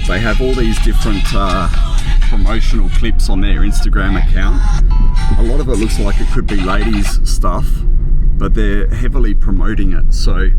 They have all these different promotional clips on their Instagram account. A lot of it looks like it could be ladies stuff, but they're heavily promoting it. So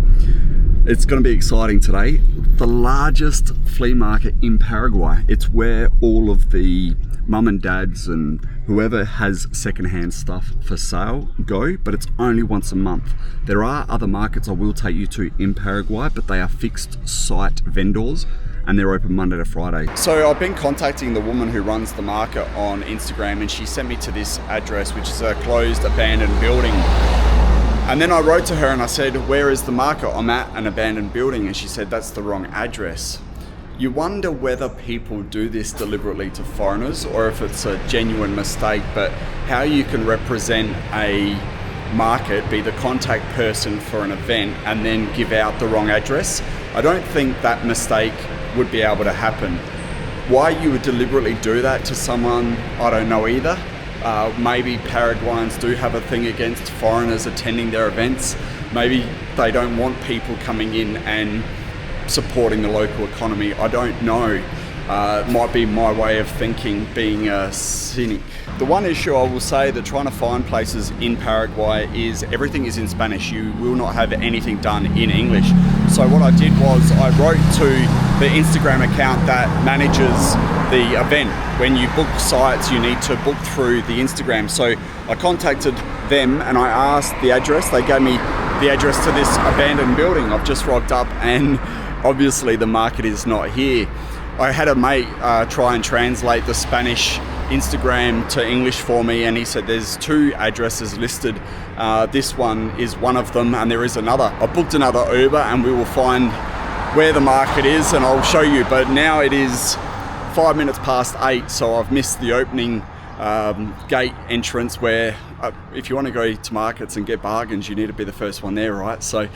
it's going to be exciting today. The largest flea market in Paraguay. It's where all of the mum and dads and whoever has secondhand stuff for sale go, but it's only once a month. There are other markets I will take you to in Paraguay, but they are fixed site vendors and they're open Monday to Friday. So I've been contacting the woman who runs the market on Instagram, and she sent me to this address, which is a closed abandoned building. And then I wrote to her and I said, where is the market? I'm at an abandoned building. And she said, that's the wrong address. You wonder whether people do this deliberately to foreigners or if it's a genuine mistake, but how you can represent a market, be the contact person for an event, and then give out the wrong address. I don't think that mistake would be able to happen. Why you would deliberately do that to someone, I don't know either. Maybe Paraguayans do have a thing against foreigners attending their events. Maybe they don't want people coming in and supporting the local economy. I don't know. It might be my way of thinking, being a cynic. The one issue I will say that trying to find places in Paraguay is everything is in Spanish. You will not have anything done in English. So what I did was I wrote to the Instagram account that manages the event. When you book sites, you need to book through the Instagram. So I contacted them and I asked the address. They gave me the address to this abandoned building. I've just rocked up and obviously the market is not here. I had a mate try and translate the Spanish Instagram to English for me, and he said there's 2 addresses listed. This one is one of them and there is another. I booked another Uber and we will find where the market is and I'll show you. But now it is 5 minutes past 8, so I've missed the opening gate entrance where if you want to go to markets and get bargains, you need to be the first one there, right? So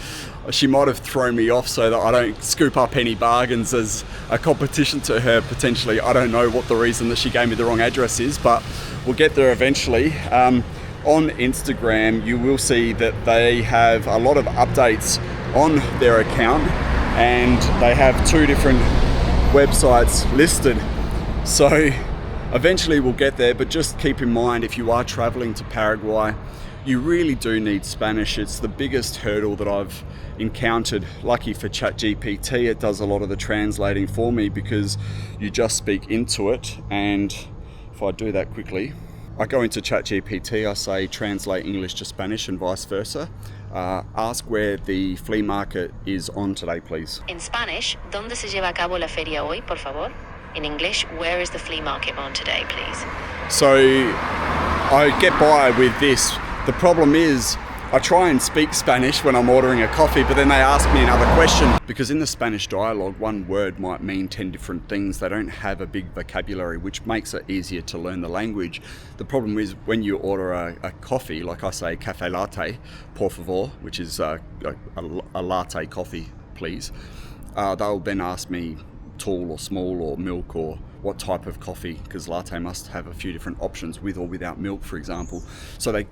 she might have thrown me off so that I don't scoop up any bargains as a competition to her potentially. I don't know what the reason that she gave me the wrong address is, but we'll get there eventually. On Instagram, you will see that they have a lot of updates on their account and they have 2 different websites listed. So eventually we'll get there, but just keep in mind if you are traveling to Paraguay, you really do need Spanish. It's the biggest hurdle that I've encountered. Lucky for ChatGPT, it does a lot of the translating for me because you just speak into it. And if I do that quickly, I go into ChatGPT, I say translate English to Spanish and vice versa. Ask where the flea market is on today, please. In Spanish, ¿dónde se lleva a cabo la feria hoy, por favor? In English, where is the flea market on today, please? So I get by with this. The problem is I try and speak Spanish when I'm ordering a coffee, but then they ask me another question. Because in the Spanish dialogue, one word might mean 10 different things. They don't have a big vocabulary, which makes it easier to learn the language. The problem is when you order a coffee, like I say, cafe latte, por favor, which is a latte coffee, please. They'll then ask me tall or small or milk or what type of coffee, because latte must have a few different options with or without milk, for example. So they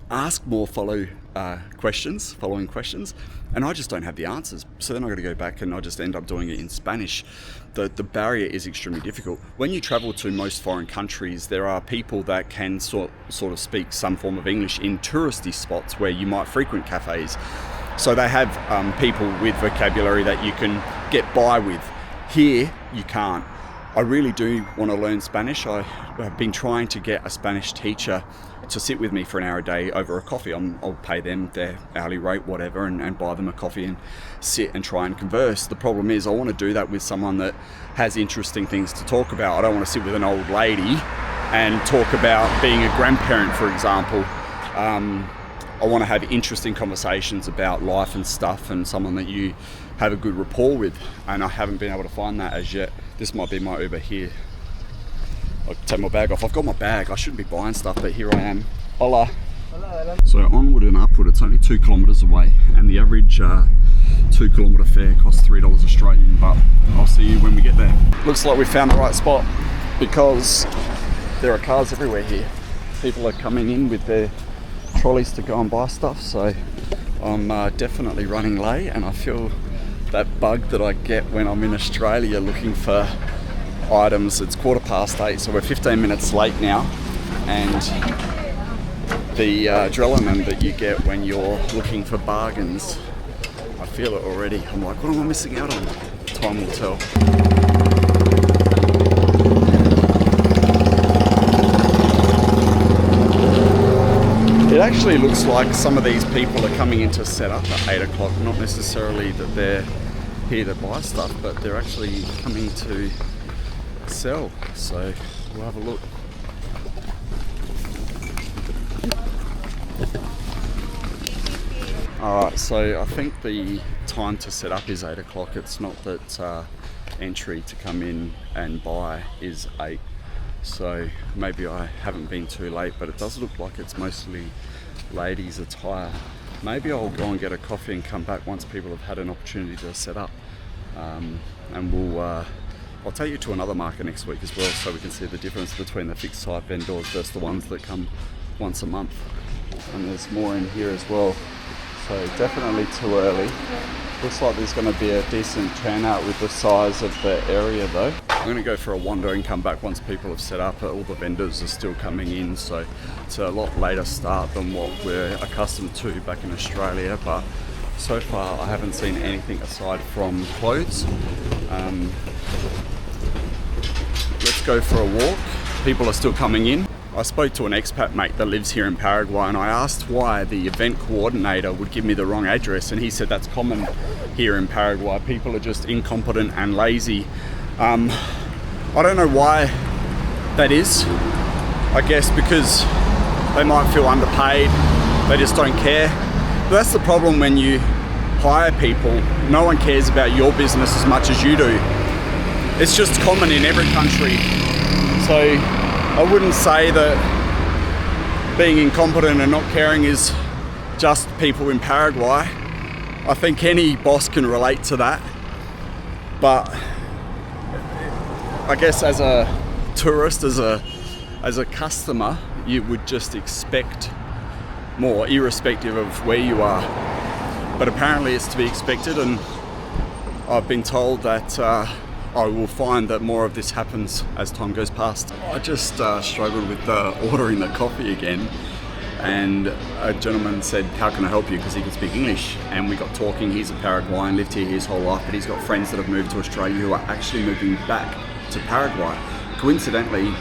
ask more following questions, and I just don't have the answers. So then I got to go back and I just end up doing it in Spanish. The barrier is extremely difficult. When you travel to most foreign countries, there are people that can sort of speak some form of English in touristy spots where you might frequent cafes. So they have people with vocabulary that you can get by with. Here, you can't. I really do want to learn Spanish. I have been trying to get a Spanish teacher to sit with me for an hour a day over a coffee. I'll pay them their hourly rate, whatever, and buy them a coffee and sit and try and converse. The problem is I want to do that with someone that has interesting things to talk about. I don't want to sit with an old lady and talk about being a grandparent, for example. I want to have interesting conversations about life and stuff, and someone that you have a good rapport with, and I haven't been able to find that as yet. This might be my Uber here. I'll take my bag off. I've got my bag. I shouldn't be buying stuff, but here I am. Hola. So onward and upward, it's only 2 kilometres away, and the average 2 kilometre fare costs $3 Australian, but I'll see you when we get there. Looks like we found the right spot because there are cars everywhere here. People are coming in with their trolleys to go and buy stuff, so I'm definitely running late, and I feel that bug that I get when I'm in Australia looking for items. It's 8:15, so we're 15 minutes late now, and the adrenaline that you get when you're looking for bargains, I feel it already. I'm like, what am I missing out on? Time will tell. It actually looks like some of these people are coming in to set up at 8 o'clock, not necessarily that they're here to buy stuff, but they're actually coming to sell. So we'll have a look. Alright, so I think the time to set up is 8 o'clock. It's not that entry to come in and buy is 8. So maybe I haven't been too late, but it does look like it's mostly ladies' attire. Maybe I'll go and get a coffee and come back once people have had an opportunity to set up. And I'll take you to another market next week as well, so we can see the difference between the fixed type vendors versus the ones that come once a month. And there's more in here as well. So definitely too early. Looks like there's going to be a decent turnout with the size of the area though. I'm going to go for a wander and come back once people have set up. All the vendors are still coming in, so it's a lot later start than what we're accustomed to back in Australia, but so far I haven't seen anything aside from clothes. Let's go for a walk. People are still coming in. I spoke to an expat mate that lives here in Paraguay, and I asked why the event coordinator would give me the wrong address, and he said that's common here in Paraguay. People are just incompetent and lazy. I don't know why that is. I guess because they might feel underpaid, they just don't care. But that's the problem when you hire people. No one cares about your business as much as you do. It's just common in every country. So I wouldn't say that being incompetent and not caring is just people in Paraguay. I think any boss can relate to that. But I guess as a tourist, as a customer, you would just expect more, irrespective of where you are. But apparently it's to be expected, and I've been told that I will find that more of this happens as time goes past. I just struggled with ordering the coffee again, and a gentleman said, how can I help you, because he could speak English, and we got talking. He's a Paraguayan, lived here his whole life, but he's got friends that have moved to Australia who are actually moving back to Paraguay. Coincidentally,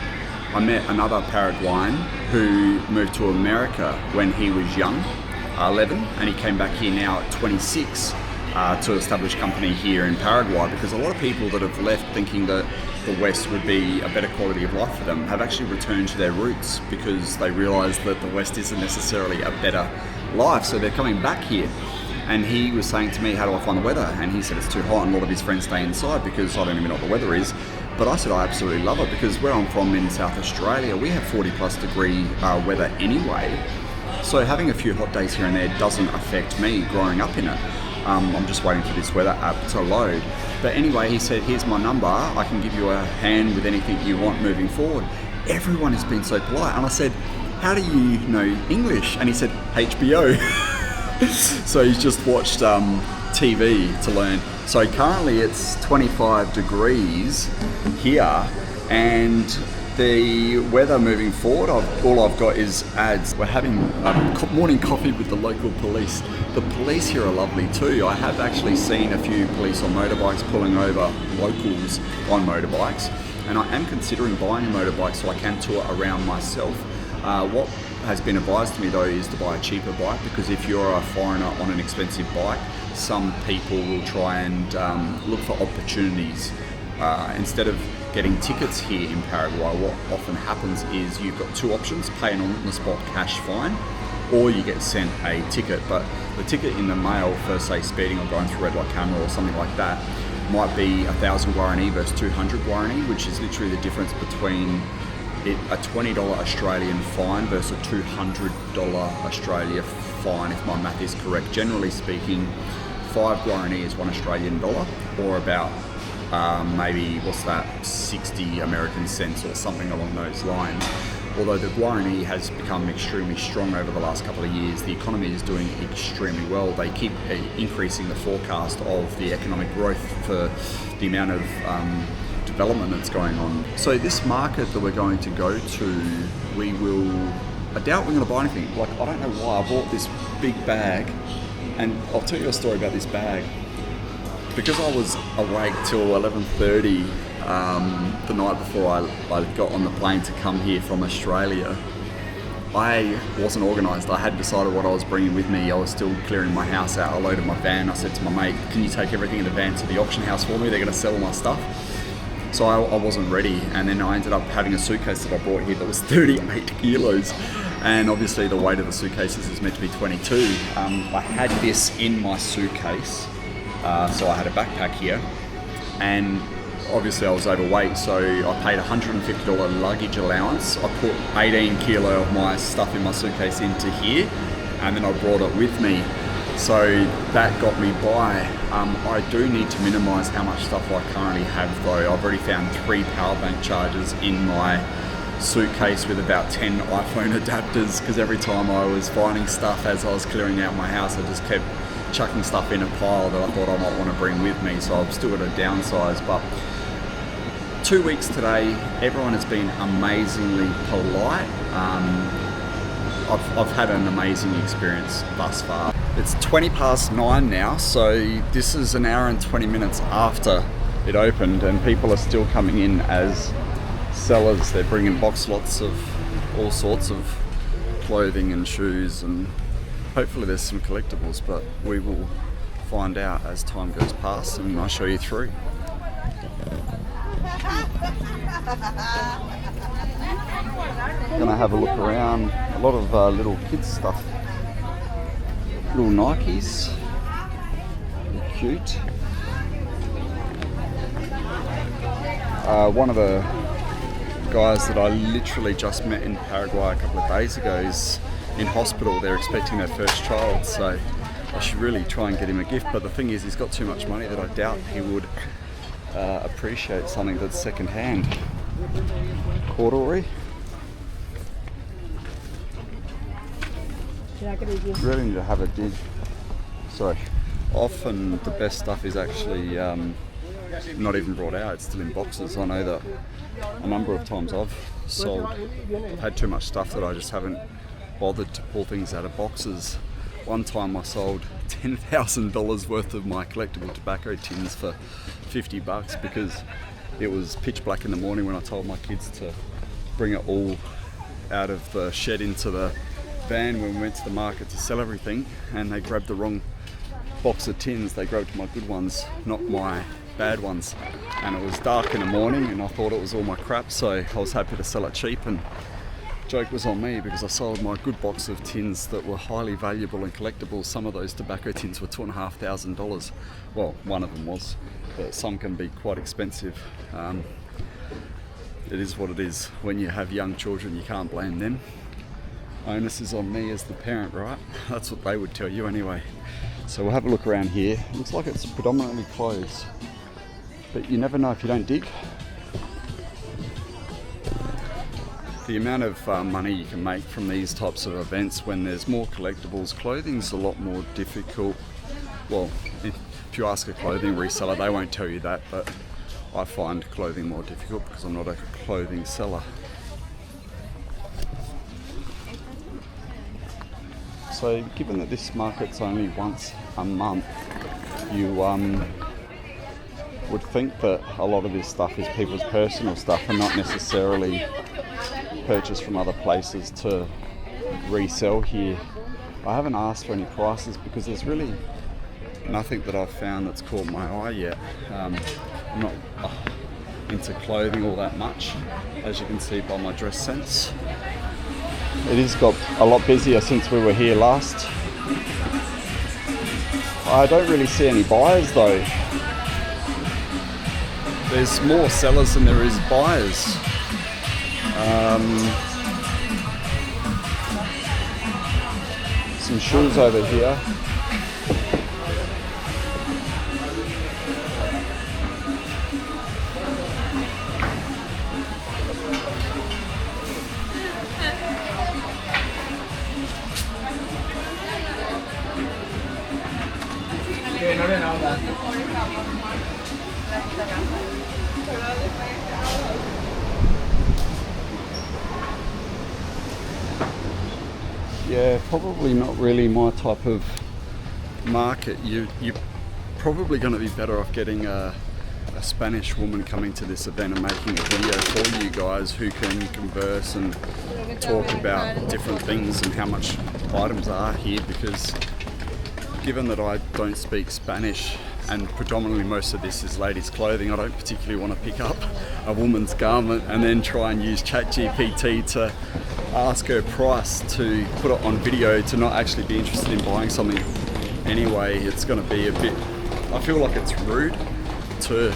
I met another Paraguayan who moved to America when he was young, 11, and he came back here now at 26 to establish a company here in Paraguay, because a lot of people that have left thinking that the West would be a better quality of life for them have actually returned to their roots, because they realise that the West isn't necessarily a better life, so they're coming back here. And he was saying to me, how do I find the weather? And he said it's too hot, and a lot of his friends stay inside because I don't even know what the weather is. But I said I absolutely love it, because where I'm from in South Australia, we have 40+ degree weather anyway. So having a few hot days here and there doesn't affect me growing up in it. I'm just waiting for this weather app to load. But anyway, he said, here's my number. I can give you a hand with anything you want moving forward. Everyone has been so polite. And I said, how do you know English? And he said, HBO. So he's just watched TV to learn. So currently it's 25 degrees here, and the weather moving forward, all I've got is ads. We're having morning coffee with the local police. The police here are lovely too. I have actually seen a few police on motorbikes pulling over locals on motorbikes, and I am considering buying a motorbike so I can tour around myself. What has been advised to me though is to buy a cheaper bike, because if you're a foreigner on an expensive bike, some people will try and look for opportunities. Instead of getting tickets here in Paraguay, what often happens is you've got two options: pay an on-the-spot cash fine, or you get sent a ticket. But the ticket in the mail for, say, speeding or going through red light camera or something like that might be 1,000 guarani versus 200 guarani, which is literally the difference between a $20 Australian fine versus a $200 Australia fine, if my math is correct. Generally speaking, 5 guarani is $1 Australian dollar, or about maybe, 60 American cents or something along those lines. Although the guarani has become extremely strong over the last couple of years, the economy is doing extremely well. They keep increasing the forecast of the economic growth for the amount of development that's going on. So this market that we're going to go to, I doubt we're going to buy anything. Like, I don't know why I bought this big bag, and I'll tell you a story about this bag. Because I was awake till 11:30 the night before I got on the plane to come here from Australia, I wasn't organised. I hadn't decided what I was bringing with me. I was still clearing my house out. I loaded my van. I said to my mate, can you take everything in the van to the auction house for me? They're going to sell my stuff. So I wasn't ready. And then I ended up having a suitcase that I brought here that was 38 kilos. And obviously the weight of the suitcases is meant to be 22. I had this in my suitcase. So I had a backpack here. And obviously I was overweight, so I paid $150 luggage allowance. I put 18 kilo of my stuff in my suitcase into here, and then I brought it with me. So that got me by. I do need to minimize how much stuff I currently have though. I've already found 3 power bank chargers in my suitcase with about 10 iPhone adapters, because every time I was finding stuff as I was clearing out my house, I just kept chucking stuff in a pile that I thought I might want to bring with me. So I've still got to downsize, but 2 weeks today, everyone has been amazingly polite. I've had an amazing experience thus far. It's 20 past 9 now, so this is an hour and 20 minutes after it opened, and people are still coming in as sellers. They're bringing box lots of all sorts of clothing and shoes, and hopefully there's some collectibles, but we will find out as time goes past, and I'll show you through. Gonna have a look around. A lot of little kids stuff, little Nikes, cute. One of the guys that I literally just met in Paraguay a couple of days ago is in hospital. They're expecting their first child, so I should really try and get him a gift. But the thing is, he's got too much money that I doubt he would appreciate something that's second hand. Corduroy. Really need to have a dig. So often the best stuff is actually not even brought out, it's still in boxes. I know that a number of times I've had too much stuff that I just haven't bothered to pull things out of boxes. One time I sold $10,000 worth of my collectible tobacco tins for $50 because it was pitch black in the morning when I told my kids to bring it all out of the shed into the van when we went to the market to sell everything, and they grabbed the wrong box of tins. They grabbed my good ones, not my bad ones, and it was dark in the morning and I thought it was all my crap, so I was happy to sell it cheap, and joke was on me because I sold my good box of tins that were highly valuable and collectible. Some of those tobacco tins were $2,500. Well, one of them was, but some can be quite expensive. It is what it is. When you have young children, you can't blame them. Onus is on me as the parent, right? That's what they would tell you anyway. So we'll have a look around here. It looks like it's predominantly clothes, but you never know if you don't dig. The amount of money you can make from these types of events when there's more collectibles. Clothing's a lot more difficult. Well, if you ask a clothing reseller, they won't tell you that, but I find clothing more difficult because I'm not a clothing seller. So given that this market's only once a month, you would think that a lot of this stuff is people's personal stuff and not necessarily purchased from other places to resell here. I haven't asked for any prices because there's really nothing that I've found that's caught my eye yet. I'm not into clothing all that much, as you can see by my dress sense. It has got a lot busier since we were here last. I don't really see any buyers though. There's more sellers than there is buyers. Some shoes over here. Yeah, probably not really my type of market. You're probably going to be better off getting a Spanish woman coming to this event and making a video for you guys who can converse and talk about different things and how much items are here, because given that I don't speak Spanish and predominantly most of this is ladies' clothing, I don't particularly want to pick up a woman's garment and then try and use ChatGPT to ask her price to put it on video to not actually be interested in buying something anyway. It's going to be a bit, I feel like it's rude to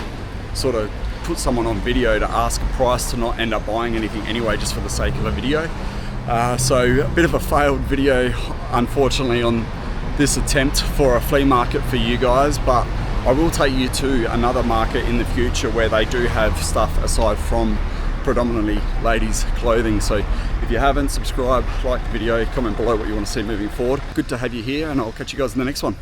sort of put someone on video to ask a price to not end up buying anything anyway just for the sake of a video. So a bit of a failed video unfortunately on this attempt for a flea market for you guys, but I will take you to another market in the future where they do have stuff aside from predominantly ladies' clothing. So if you haven't, subscribe, like the video, comment below what you want to see moving forward. Good to have you here, and I'll catch you guys in the next one.